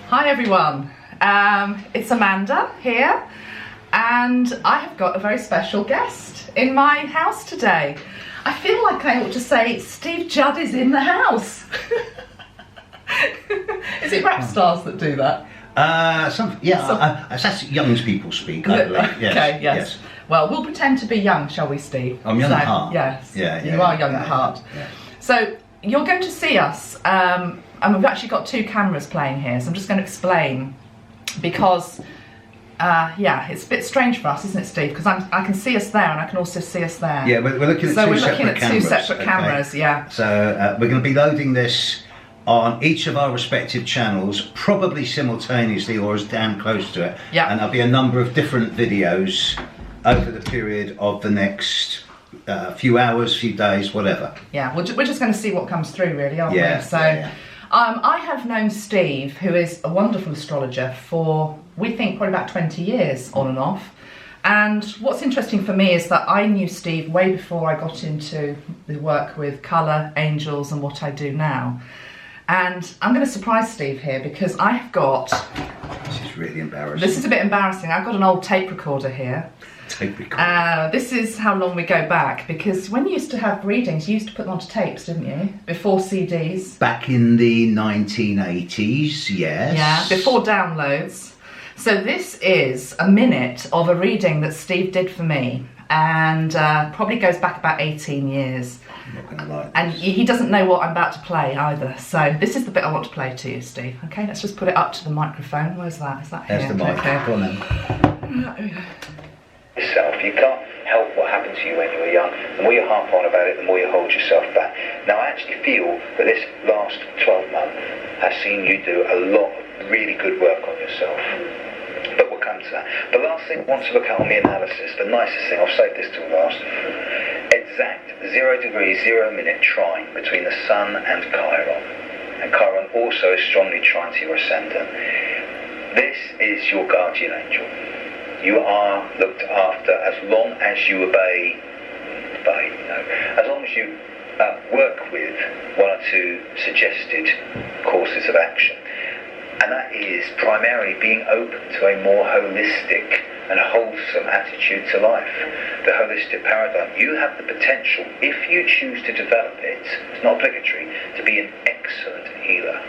Hi everyone, it's Amanda here, and I have got a very special guest in my house today. I feel like I ought to say Steve Judd is in the house. Is it rap stars that do that? That's young people speak, I believe. Yes, okay, yes. Well, we'll pretend to be young, shall we, Steve? I'm young at heart. Yes, you are young at heart. Yeah. So you're going to see us, and we've actually got two cameras playing here, so I'm just going to explain, because it's a bit strange for us, isn't it, Steve? Because I can see us there and I can also see us there. Yeah, we're looking at two separate cameras. Yeah. So we're going to be loading this on each of our respective channels, probably simultaneously or as damn close to it. Yeah. And there'll be a number of different videos over the period of the next few hours, few days, whatever. Yeah, we're just going to see what comes through, really, aren't we? So, I have known Steve, who is a wonderful astrologer, for, we think, probably about 20 years on and off. And what's interesting for me is that I knew Steve way before I got into the work with colour, angels, and what I do now. And I'm going to surprise Steve here because I've got... This is really embarrassing. This is a bit embarrassing. I've got an old tape recorder here. Tape recorder. This is how long we go back, because when you used to have readings, you used to put them onto tapes, didn't you? Before CDs. Back in the 1980s, yes. Yeah, before downloads. So this is a minute of a reading that Steve did for me, and probably goes back about 18 years. I'm not going to lie. And he doesn't know what I'm about to play either. So this is the bit I want to play to you, Steve. Okay, let's just put it up to the microphone. Where's that? Is that here? There's the mic. Okay. Go on then. Yourself. You can't help what happened to you when you were young. The more you harp on about it, the more you hold yourself back. Now, I actually feel that this last 12 months has seen you do a lot of really good work on yourself. But we'll come to that. The last thing I want to look at on the analysis, the nicest thing, I'll save this till last, exact 0 degrees, 0 minute trine between the Sun and Chiron. And Chiron also is strongly trine to your ascendant. This is your guardian angel. You are looked after as long as you obey, as long as you work with one or two suggested courses of action. And that is primarily being open to a more holistic and wholesome attitude to life. The holistic paradigm. You have the potential, if you choose to develop it, it's not obligatory, to be an excellent healer.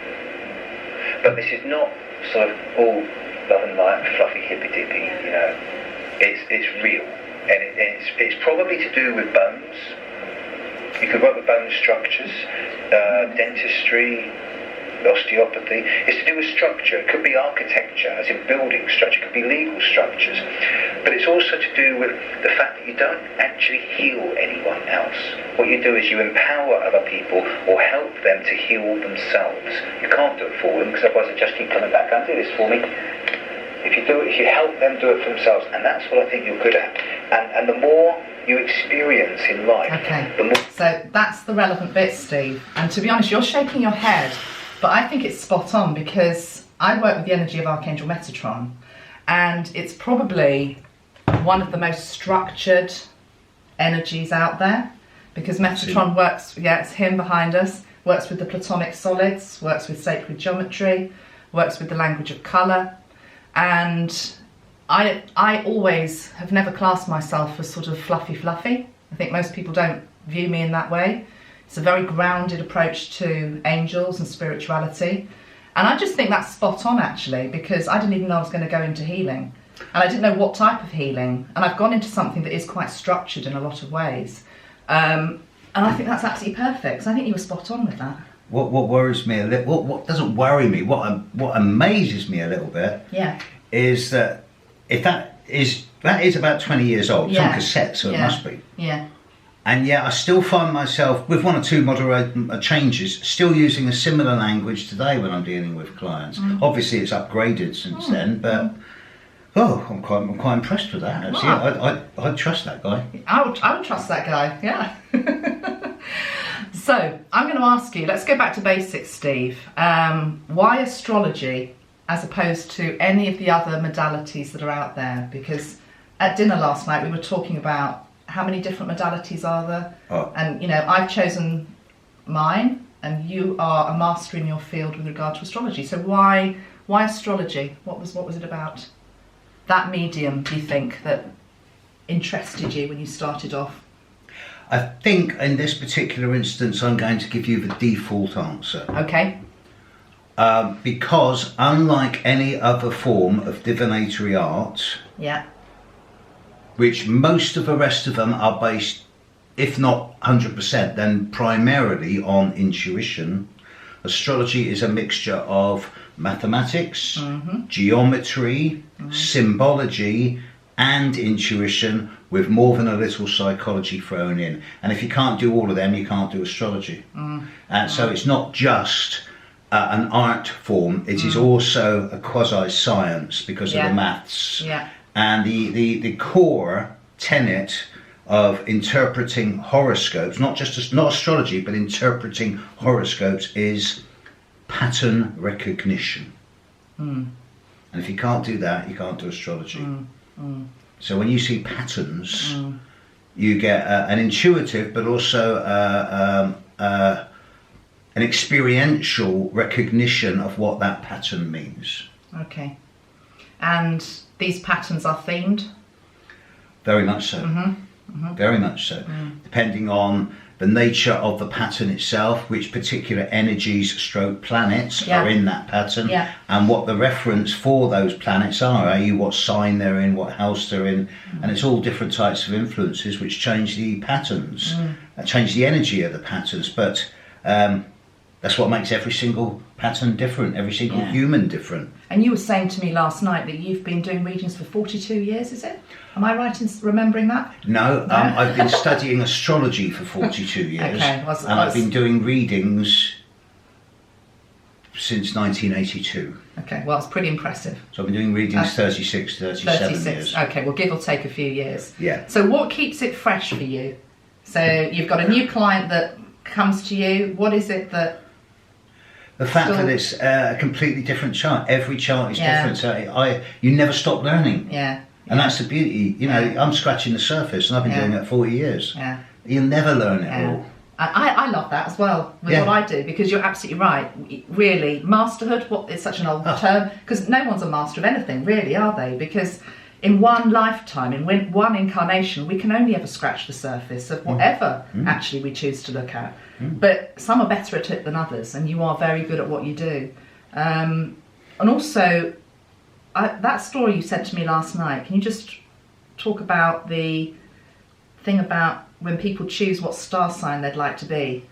But this is not sort of all love and light, fluffy, hippy-dippy, you know. It's real. And it's probably to do with bones. You could work with bone structures, dentistry, osteopathy. It's to do with structure. It could be architecture, as in building structure. It could be legal structures. But it's also to do with the fact that you don't actually heal anyone else. What you do is you empower other people or help them to heal themselves. You can't do it for them, because otherwise they just keep coming back. Go and do this for me. If you do it, if you help them do it for themselves, and that's what I think you're good at. And the more you experience in life, the more... So that's the relevant bit, Steve. And to be honest, you're shaking your head, but I think it's spot on, because I work with the energy of Archangel Metatron, and it's probably one of the most structured energies out there, because Metatron works, it's him behind us, works with the Platonic solids, works with sacred geometry, works with the language of colour. And I always have never classed myself as sort of fluffy. I think most people don't view me in that way. It's a very grounded approach to angels and spirituality. And I just think that's spot on, actually, because I didn't even know I was going to go into healing. And I didn't know what type of healing. And I've gone into something that is quite structured in a lot of ways. And I think that's absolutely perfect. So I think you were spot on with that. What worries me a little, what doesn't worry me, what amazes me a little bit, is that if that is about 20 years old, it's on cassette, so it must be. Yeah. And yet I still find myself, with one or two moderate changes, still using a similar language today when I'm dealing with clients. Obviously it's upgraded since then, but I'm quite impressed with that. Actually, I'd trust that guy. I would trust that guy. Yeah. So I'm going to ask you. Let's go back to basics, Steve. Why astrology as opposed to any of the other modalities that are out there? Because at dinner last night we were talking about how many different modalities are there, and you know, I've chosen mine, and you are a master in your field with regard to astrology. So why Why astrology? What was it about that medium, do you think, that interested you when you started off? I think in this particular instance, I'm going to give you the default answer. Okay. Because unlike any other form of divinatory art, Yeah. which most of the rest of them are based, if not 100%, then primarily on intuition, astrology is a mixture of mathematics, geometry, symbology, and intuition, with more than a little psychology thrown in. And if you can't do all of them, you can't do astrology. And so it's not just an art form, it is also a quasi-science because of the maths. Yeah. And the core tenet of interpreting horoscopes, not astrology, but interpreting horoscopes, is pattern recognition. And if you can't do that, you can't do astrology. So when you see patterns, you get an intuitive, but also an experiential recognition of what that pattern means. Okay. And these patterns are themed? Very much so. Very much so. Depending on the nature of the pattern itself, which particular energies stroke planets are in that pattern, and what the reference for those planets are, i.e. what sign they're in, what house they're in, and it's all different types of influences which change the patterns, change the energy of the patterns, but that's what makes every single pattern different, every single human different. And you were saying to me last night that you've been doing readings for 42 years, is it? Am I right in remembering that? No, I've been studying astrology for 42 years. Okay. I've been doing readings since 1982. Okay, well, it's pretty impressive. So I've been doing readings 37 years. Okay, well, give or take a few years. Yeah. So what keeps it fresh for you? So you've got a new client that comes to you. What is it that... The fact that it's a completely different chart. Every chart is different. So you never stop learning. Yeah. And that's the beauty. You know, I'm scratching the surface and I've been doing it 40 years. Yeah. You'll never learn it all. I love that as well with what I do, because you're absolutely right. Really, masterhood, it's such an old term, because no one's a master of anything, really, are they? Because in one lifetime, in one incarnation, we can only ever scratch the surface of whatever actually we choose to look at. But some are better at it than others, and you are very good at what you do. And also, that story you sent to me last night, can you just talk about the thing about when people choose what star sign they'd like to be,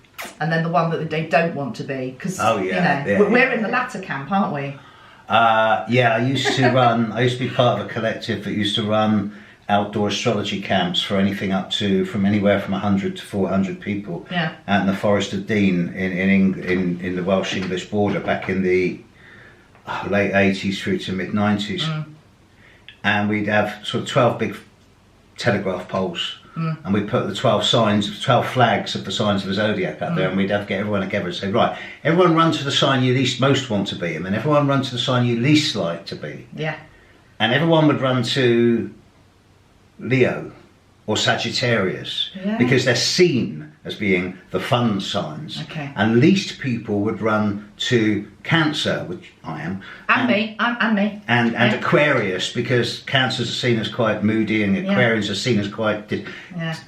and then the one that they don't want to be? Because we're in the latter camp, aren't we? I used to run. I used to be part of a collective that used to run outdoor astrology camps for anything up to from anywhere from 100 to 400 people. Yeah. Out in the Forest of Dean in the Welsh English border back in the late 80s through to mid 90s, and we'd have sort of 12 big telegraph poles. And we put the 12 flags of the signs of the zodiac up there, and we'd have to get everyone together and say, right, everyone run to the sign you most want to be, and then everyone run to the sign you least like to be. Yeah. And everyone would run to Leo or Sagittarius because they're seen as being the fun signs. Okay. And least people would run to Cancer, which I am. And me. And Aquarius, because Cancers are seen as quite moody and Aquarians are seen as quite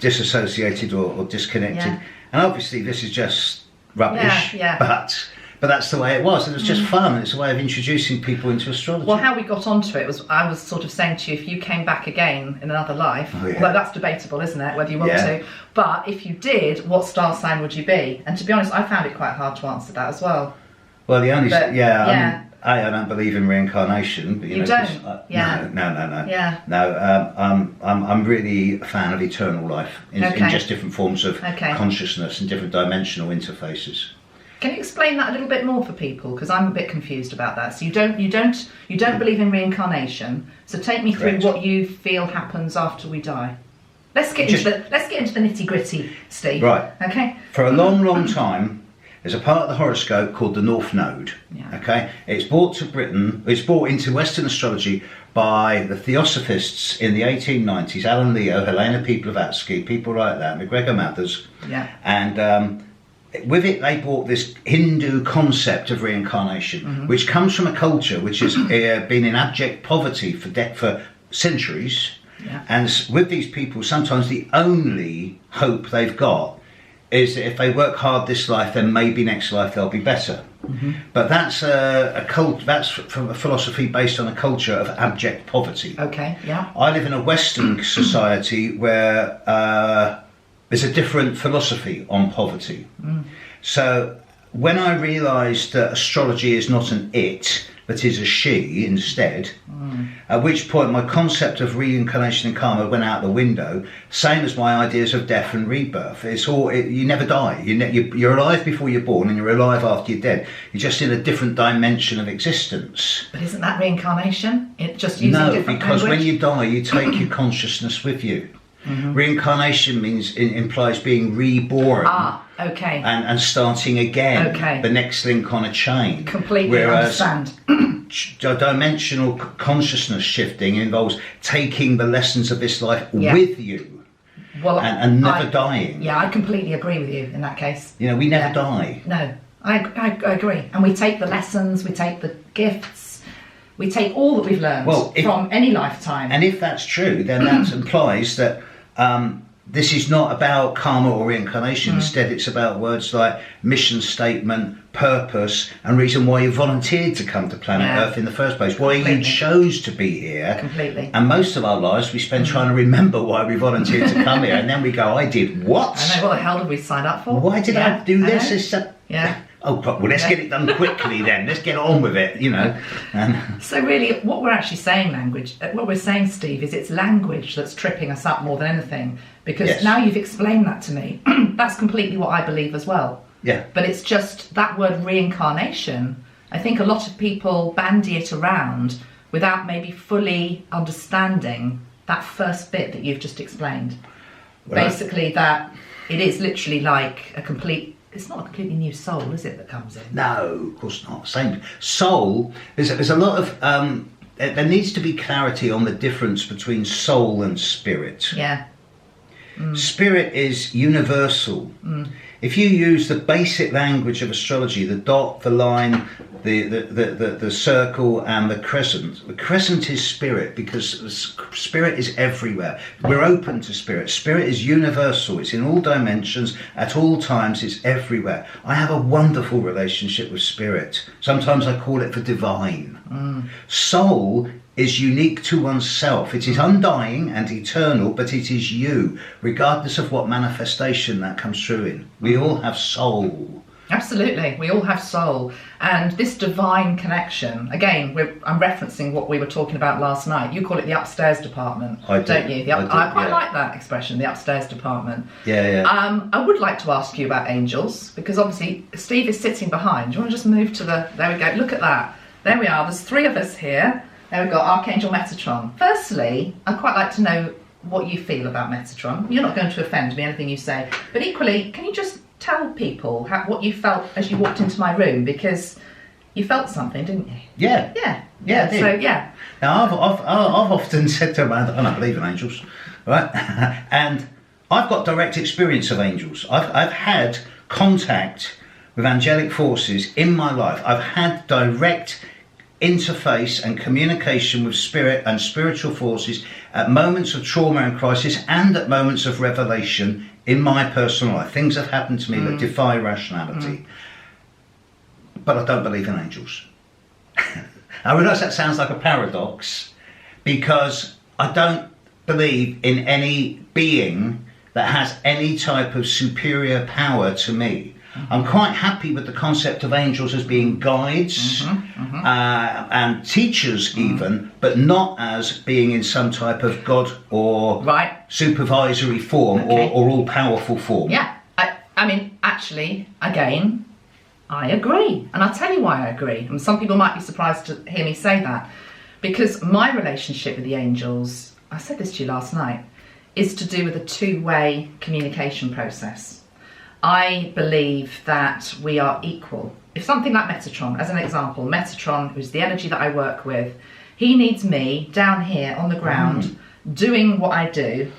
disassociated or disconnected. Yeah. And obviously this is just rubbish, Yeah. but that's the way it was, and it was just fun, and it's a way of introducing people into astrology. Well, how we got onto it was, I was sort of saying to you, if you came back again in another life, well, that's debatable, isn't it, whether you want to, but if you did, what star sign would you be? And to be honest, I found it quite hard to answer that as well. Well, the only, I don't believe in reincarnation. But, you don't? No. Yeah. No, I'm really a fan of eternal life in just different forms of consciousness and different dimensional interfaces. Can you explain that a little bit more for people? Because I'm a bit confused about that. So you don't believe in reincarnation. So take me through what you feel happens after we die. Let's get into the nitty gritty, Steve. Right. Okay. For a long time, there's a part of the horoscope called the North Node. Yeah. Okay. It's brought to Britain. It's brought into Western astrology by the Theosophists in the 1890s. Alan Leo, Helena Blavatsky, people like that, McGregor Mathers. Yeah. And with it, they brought this Hindu concept of reincarnation, which comes from a culture which has been in abject poverty for centuries. Yeah. And with these people, sometimes the only hope they've got is that if they work hard this life, then maybe next life they'll be better. But that's that's from a philosophy based on a culture of abject poverty. Okay, yeah. I live in a Western society where there's a different philosophy on poverty. So when I realised that astrology is not an it, but is a she instead, at which point my concept of reincarnation and karma went out the window, same as my ideas of death and rebirth. It's all, you never die. You're alive before you're born and you're alive after you're dead. You're just in a different dimension of existence. But isn't that reincarnation? It just using No, different because language? when you die, you take your consciousness with you. Reincarnation implies being reborn. Okay. And starting again. Okay. The next link on a chain. Completely understand. Dimensional consciousness shifting involves taking the lessons of this life with you. Well, and never dying. Yeah, I completely agree with you in that case. You know, we never die. No, I agree. And we take the lessons, we take the gifts, we take all that we've learned from any lifetime. And if that's true, then that implies that this is not about karma or reincarnation. Instead, it's about words like mission statement, purpose, and reason why you volunteered to come to planet Earth in the first place, why you chose to be here. Completely. And most of our lives we spend trying to remember why we volunteered to come here, and then we go, I did what? I know, what the hell did we sign up for? Why did I do this? Oh, well, let's get it done quickly then. Let's get on with it, you know. So really, what we're actually saying, what we're saying, Steve, is it's language that's tripping us up more than anything. Because now you've explained that to me, that's completely what I believe as well. Yeah. But it's just that word reincarnation. I think a lot of people bandy it around without maybe fully understanding that first bit that you've just explained. Well, basically, that it is literally like it's not a completely new soul, is it, that comes in? No, of course not. Same soul. There's a lot of there needs to be clarity on the difference between soul and spirit. Yeah. Spirit is universal. If you use the basic language of astrology, the dot, the line, the circle, and the crescent is spirit, because spirit is everywhere. We're open to spirit. Spirit is universal. It's in all dimensions, at all times. It's everywhere. I have a wonderful relationship with spirit. Sometimes I call it the divine. Soul is unique to oneself. It is undying and eternal, but it is you, regardless of what manifestation that comes through in. We all have soul. Absolutely, we all have soul. And this divine connection, again, I'm referencing what we were talking about last night. You call it the upstairs department, don't you? I like that expression, the upstairs department. Yeah. I would like to ask you about angels, because obviously Steve is sitting behind. Do you want to just move to there we go, look at that. There we are, there's three of us here. There we've got Archangel Metatron. Firstly, I'd quite like to know what you feel about Metatron. You're not going to offend me, anything you say. But equally, can you just tell people what you felt as you walked into my room? Because you felt something, didn't you? Yeah. I did. So, yeah. Now, I've often said to them, I don't believe in angels, right? And I've got direct experience of angels. I've had contact with angelic forces in my life. I've had direct interface and communication with spirit and spiritual forces at moments of trauma and crisis and at moments of revelation in my personal life. Things have happened to me that defy rationality. But I don't believe in angels. I realise that sounds like a paradox, because I don't believe in any being that has any type of superior power to me. I'm quite happy with the concept of angels as being guides and teachers even, but not as being in some type of God or supervisory form or all-powerful form. Yeah, I mean, actually, again, I agree. And I'll tell you why I agree. And some people might be surprised to hear me say that. Because my relationship with the angels, I said this to you last night, is to do with a two-way communication process. I believe that we are equal. If something like Metatron, as an example, Metatron, who's the energy that I work with, he needs me down here on the ground doing what I do,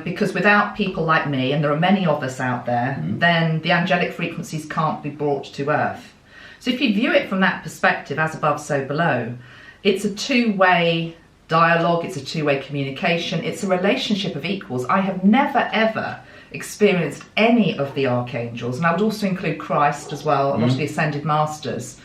Because without people like me, and there are many of us out there, then the angelic frequencies can't be brought to Earth. So if you view it from that perspective, as above, so below, it's a two-way dialogue, it's a two-way communication, it's a relationship of equals. I have never, ever experienced any of the archangels, and I would also include Christ as well, a lot of the ascended masters.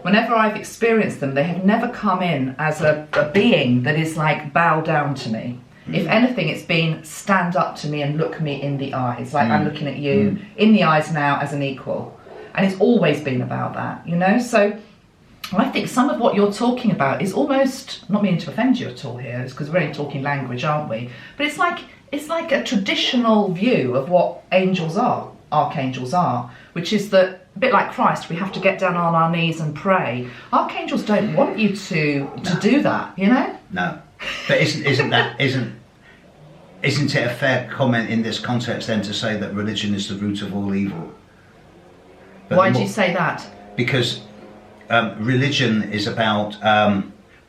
Whenever I've experienced them, they have never come in as a being that is like, bow down to me. If anything, it's been stand up to me and look me in the eyes, like I'm looking at you in the eyes now as an equal. And it's always been about that, you know? So I think some of what you're talking about is almost, not meaning to offend you at all here, it's because we're only talking language, aren't we? But it's like a traditional view of what angels are, archangels are, which is that, a bit like Christ, we have to get down on our knees and pray. Archangels don't want you to do that, you know? No. But isn't it a fair comment in this context then to say that religion is the root of all evil? But why do you say that? Because religion is about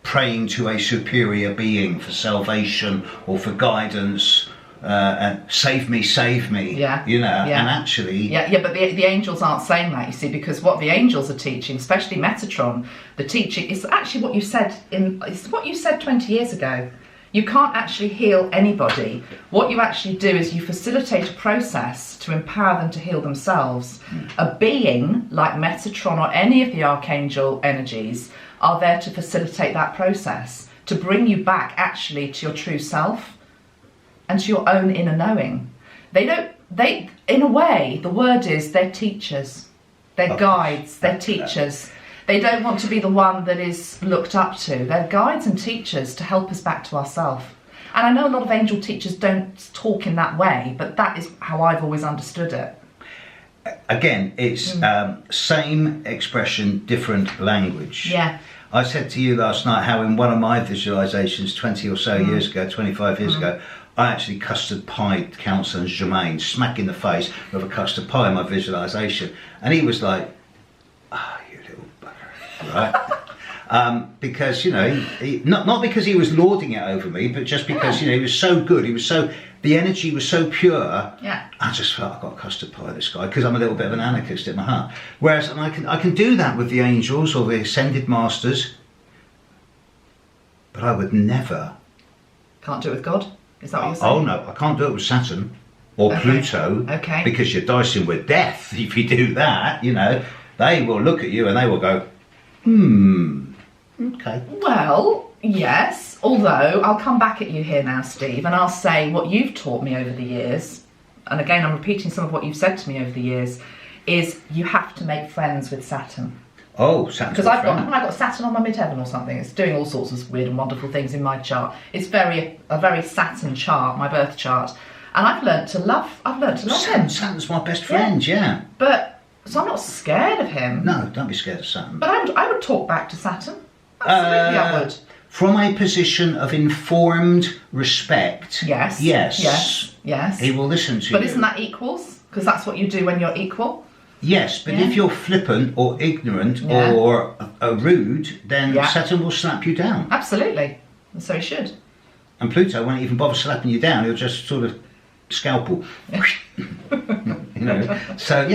praying to a superior being for salvation or for guidance, and save me, yeah, you know, yeah. and actually... Yeah, but the angels aren't saying that, you see, because what the angels are teaching, especially Metatron, the teaching is actually what you said it's what you said 20 years ago. You can't actually heal anybody. What you actually do is you facilitate a process to empower them to heal themselves. A being like Metatron or any of the archangel energies are there to facilitate that process, to bring you back actually to your true self and to your own inner knowing. They in a way, the word is they're teachers, they're guides, they're teachers. They don't want to be the one that is looked up to. They're guides and teachers to help us back to ourselves. And I know a lot of angel teachers don't talk in that way, but that is how I've always understood it. Again, it's same expression, different language. Yeah. I said to you last night how in one of my visualizations 20 or so years ago, 25 years ago, I actually custard pied Count Saint Germain, smack in the face with a custard pie in my visualization. And he was like, right? Because, you know, not because he was lording it over me, but just because, you know, he was so good, the energy was so pure. Yeah. I just felt I've got a custard pie, this guy, because I'm a little bit of an anarchist in my heart. Whereas I can do that with the angels or the ascended masters, but I would never. Can't do it with God? Is that what you're saying? Oh no, I can't do it with Saturn or Pluto. Okay. Because you're dicing with death if you do that, you know. They will look at you and they will go, okay. Well, yes, although I'll come back at you here now, Steve, and I'll say what you've taught me over the years, and again I'm repeating some of what you've said to me over the years, is you have to make friends with Saturn. Oh, Saturn. Because I've got Saturn on my midheaven or something. It's doing all sorts of weird and wonderful things in my chart. It's a very Saturn chart, my birth chart, and I've learnt to love him. Saturn's my best friend, yeah. But so I'm not scared of him. No, don't be scared of Saturn. But I would talk back to Saturn. Absolutely, I would. From a position of informed respect. Yes. He will listen to you. But isn't that equals? Because that's what you do when you're equal. Yes, but if you're flippant or ignorant or rude, then Saturn will slap you down. Absolutely. And so he should. And Pluto won't even bother slapping you down. He'll just sort of scalpel. You know. So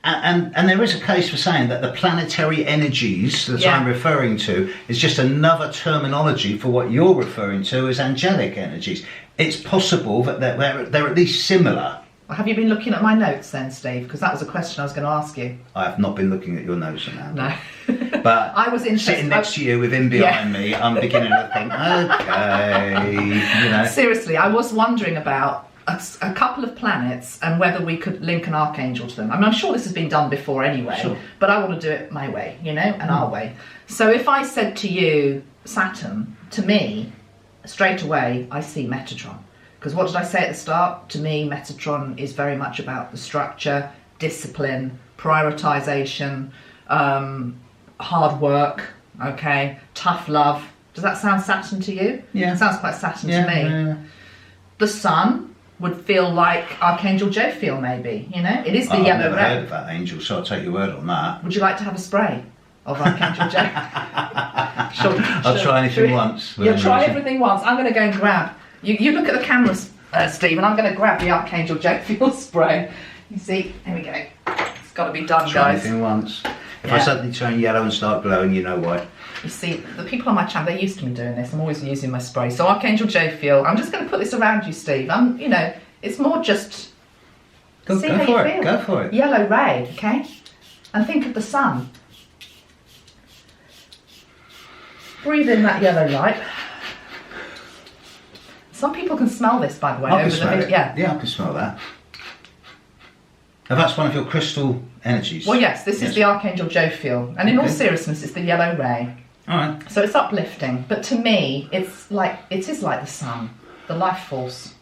and there is a case for saying that the planetary energies that I'm referring to is just another terminology for what you're referring to as angelic energies. It's possible that they're at least similar. Have you been looking at my notes then, Steve? Because that was a question I was going to ask you. I have not been looking at your notes, Amanda. No. But I was interested. Sitting next to you with him behind me, I'm beginning to think, okay, you know. Seriously, I was wondering about a couple of planets and whether we could link an archangel to them. I mean, I'm sure this has been done before anyway, but I want to do it my way, you know, and our way. So if I said to you, Saturn, to me, straight away, I see Metatron. Because what did I say at the start? To me, Metatron is very much about the structure, discipline, prioritisation, hard work, okay, tough love. Does that sound Saturn to you? Yeah. It sounds quite Saturn to me. Yeah. The Sun would feel like Archangel Jophiel, maybe, you know? It is the yellow I've never red. heard of that angel, so I'll take your word on that. Would you like to have a spray of Archangel Jophiel? I'll try anything once. You'll try everything once. I'm going to go and grab You look at the camera, Steve, and I'm going to grab the Archangel Jovial spray. You see, here we go. It's got to be done, Try guys. anything once. If Yeah. I suddenly turn yellow and start glowing, you know why. You see, the people on my channel, they're used to me doing this. I'm always using my spray. So Archangel Jovial, I'm just going to put this around you, Steve. You know, it's more just Go see how for you it. feel. Go for it. Yellow ray, okay? And think of the sun. Breathe in that yellow light. Some people can smell this, by the way. I can over smell the it. yeah. Yeah, I can smell that. And that's one of your crystal energies. Well, yes, this is the Archangel Jovial, and in all Okay. seriousness, it's the yellow ray. All right. So it's uplifting, but to me, it is like the sun, the life force.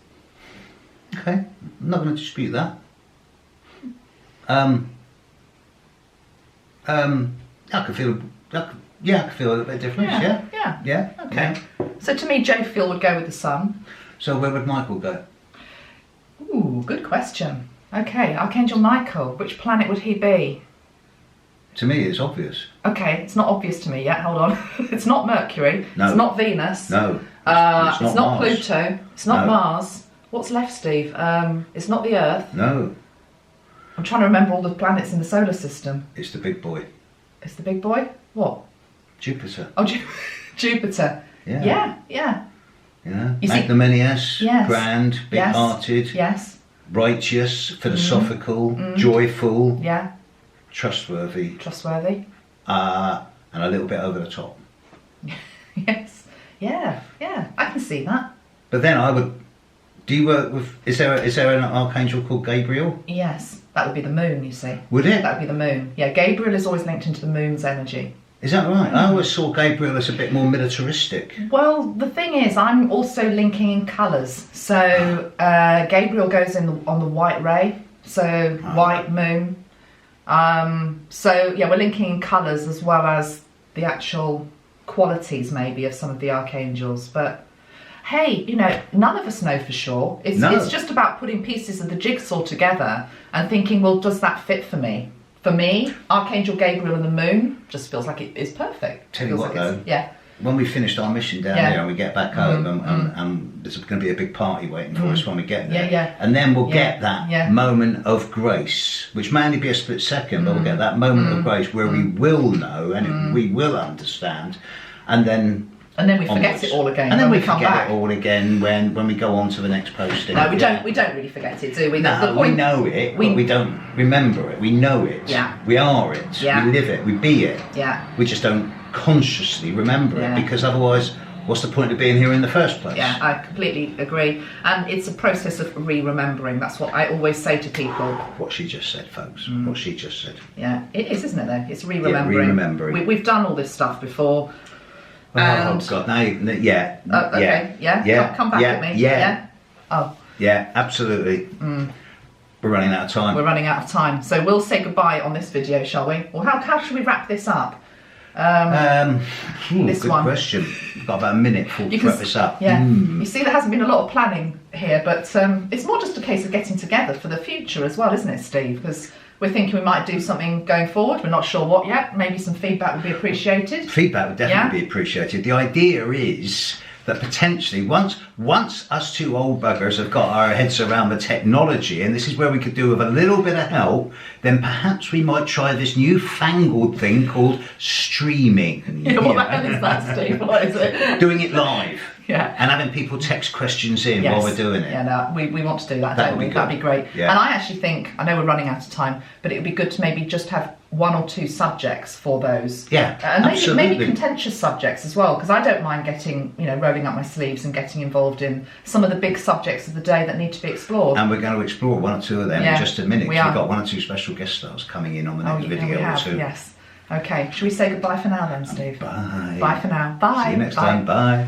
Okay. I'm not going to dispute that. I can feel. I can feel a little bit different. Yeah. Yeah. Yeah. Okay. Yeah. So to me, Jovial would go with the sun. So where would Michael go? Ooh, good question. Okay, Archangel Michael, which planet would he be? To me, it's obvious. Okay, it's not obvious to me yet. Hold on. It's not Mercury. No. It's not Venus. No. It's not Mars. Pluto. It's not No. Mars. What's left, Steve? It's not the Earth. No. I'm trying to remember all the planets in the solar system. It's the big boy. It's the big boy? What? Jupiter. Oh, Jupiter. Yeah. Yeah, yeah. You know, You see- magnanimous, Yes. grand, big-hearted, Yes, righteous, philosophical, joyful, yeah. trustworthy, Trustworthy. and a little bit over the top. Yes. Yeah, yeah. I can see that. But then I would. Do you work with? Is there an archangel called Gabriel? Yes. That would be the moon, you see. Would it? That would be the moon. Yeah, Gabriel is always linked into the moon's energy. Is that right? I always saw Gabriel as a bit more militaristic. Well, the thing is, I'm also linking in colours. So Gabriel goes on the white ray, so white moon. So yeah, we're linking in colours as well as the actual qualities maybe of some of the archangels. But hey, you know, none of us know for sure. It's just about putting pieces of the jigsaw together and thinking, well, does that fit for me? For me, Archangel Gabriel and the moon just feels like it is perfect. Tell you Feels what like it's- though, yeah. when we finished our mission down Yeah. there and we get back home and there's going to be a big party waiting for us when we get there. Yeah, yeah. And then we'll Yeah, get that yeah. moment of grace, which may only be a split second, but we'll get that moment of grace where we will know and we will understand, and then we forget onwards. it all again. And then when we come forget back. it all again when we go on to the next posting. No, we Yeah. don't. We don't really forget it, do we? No, The point- we know it, we- but we don't remember it. We know it. Yeah. We are it. Yeah. We live it. We be it. Yeah. We just don't consciously remember Yeah. it, because otherwise, what's the point of being here in the first place? Yeah, I completely agree. And it's a process of re-remembering. That's what I always say to people. What she just said, folks. What she just said. Yeah, it is, isn't it? Though it's re-remembering. re-remembering. We've done all this stuff before. Oh And God! Now, yeah. okay, yeah. Come back at me. Yeah. Oh, Yeah. Absolutely. We're running out of time. we're running out of time, so we'll say goodbye on this video, shall we? Or how should we wrap this up? This good one. question. We've got about a minute to You can wrap this up. Yeah. You see, there hasn't been a lot of planning here, but it's more just a case of getting together for the future as well, isn't it, Steve? Because we're thinking we might do something going forward. We're not sure what yet. Maybe some feedback would be appreciated. Feedback would definitely Yeah. be appreciated. The idea is that potentially once us two old buggers have got our heads around the technology, and this is where we could do with a little bit of help, then perhaps we might try this newfangled thing called streaming. Yeah, what the hell is that, Steve? What is it? Doing it live. Yeah. And having people text questions in Yes. while we're doing it. Yeah, no, we want to do that, That don't would we? be That'd good. be great. Yeah. And I actually think, I know we're running out of time, but it would be good to maybe just have one or two subjects for those. Yeah, And maybe absolutely. contentious subjects as well, because I don't mind getting, rolling up my sleeves and getting involved in some of the big subjects of the day that need to be explored. And we're going to explore one or two of them Yeah, in just a minute. we 'Cause are. we've got one or two special guest stars coming in on the next yeah, video we or have, two. yes. Okay, should we say goodbye for now then, Steve? Bye. Bye for now. Bye. See you next Bye. time. Bye.